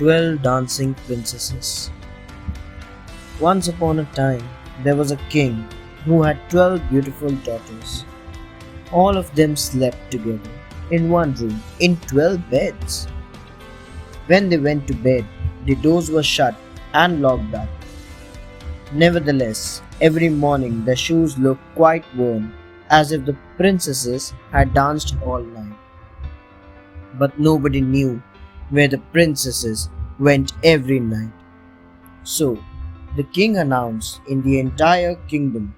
12 Dancing Princesses. Once upon a time, there was a king who had 12 beautiful daughters. All of them slept together in one room in 12 beds. When they went to bed, the doors were shut and locked up. Nevertheless, every morning their shoes looked quite worn, as if the princesses had danced all night. But nobody knew where the princesses went every night. So, the king announced in the entire kingdom,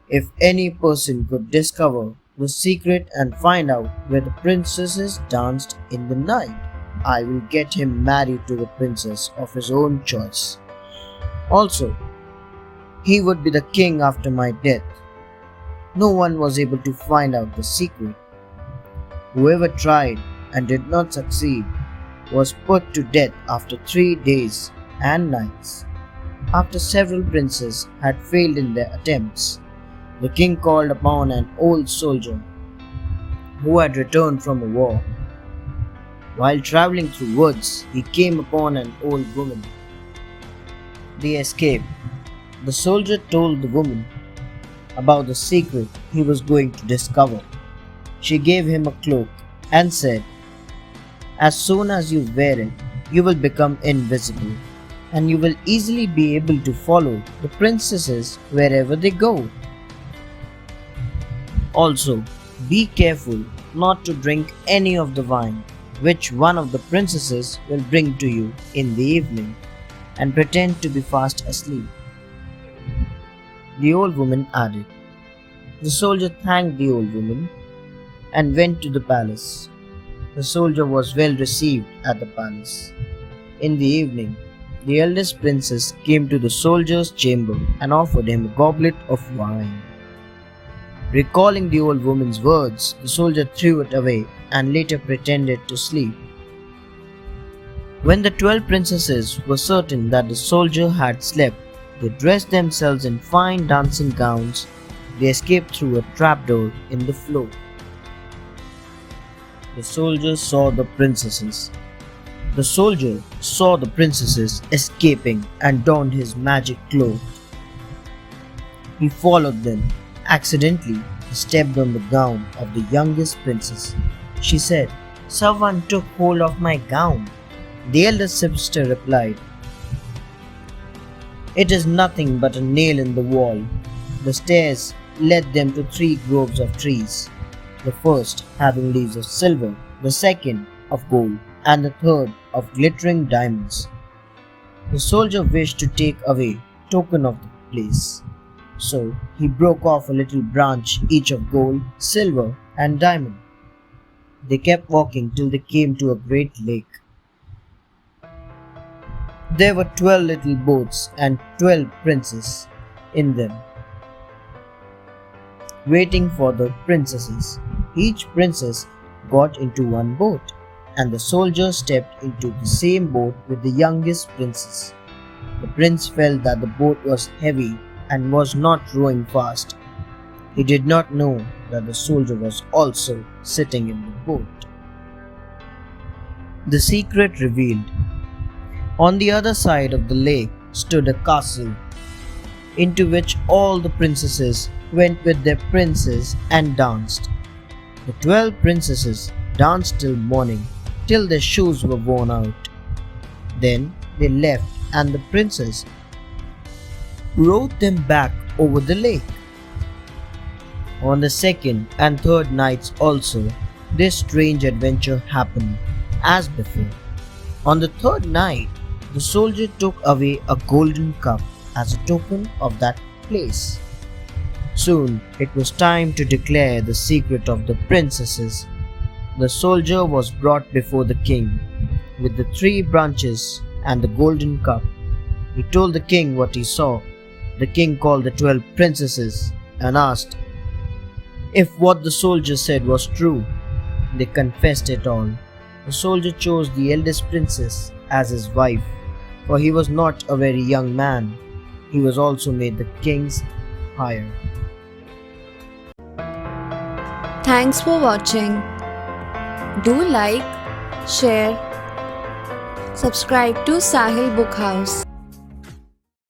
if any person could discover the secret and find out where the princesses danced in the night, I will get him married to the princess of his own choice. Also, he would be the king after my death. No one was able to find out the secret. Whoever tried and did not succeed was put to death after 3 days and nights. After several princes had failed in their attempts, the king called upon an old soldier who had returned from a war. While traveling through woods, he came upon an old woman. They escaped. The soldier told the woman about the secret he was going to discover. She gave him a cloak and said, as soon as you wear it, you will become invisible and you will easily be able to follow the princesses wherever they go. Also, be careful not to drink any of the wine which one of the princesses will bring to you in the evening, and pretend to be fast asleep. The old woman added. The soldier thanked the old woman and went to the palace. The soldier was well received at the palace. In the evening, the eldest princess came to the soldier's chamber and offered him a goblet of wine. Recalling the old woman's words, the soldier threw it away and later pretended to sleep. When the 12 princesses were certain that the soldier had slept, they dressed themselves in fine dancing gowns. They escaped through a trapdoor in the floor. The soldier saw the princesses. The soldier saw the princesses escaping and donned his magic cloak. He followed them. Accidentally, he stepped on the gown of the youngest princess. She said, someone took hold of my gown. The eldest sister replied, it is nothing but a nail in the wall. The stairs led them to 3 groves of trees, the first having leaves of silver, the second of gold, and the third of glittering diamonds. The soldier wished to take away token of the place, so he broke off a little branch each of gold, silver, and diamond. They kept walking till they came to a great lake. There were 12 little boats and 12 princes in them, waiting for the princesses. Each princess got into one boat, and the soldier stepped into the same boat with the youngest princess. The prince felt that the boat was heavy and was not rowing fast. He did not know that the soldier was also sitting in the boat. The secret revealed. On the other side of the lake stood a castle, into which all the princesses went with their princes and danced. The 12 princesses danced till morning, till their shoes were worn out. Then they left, and the princess rowed them back over the lake. On the second and third nights also, this strange adventure happened as before. On the third night, the soldier took away a golden cup as a token of that place. Soon it was time to declare the secret of the princesses. The soldier was brought before the king with the 3 branches and the golden cup. He told the king what he saw. The king called the 12 princesses and asked if what the soldier said was true. They confessed it all. The soldier chose the eldest princess as his wife, for he was not a very young man. He was also made the king's heir. Thanks for watching. Do like, share, Subscribe to Sahil Book House.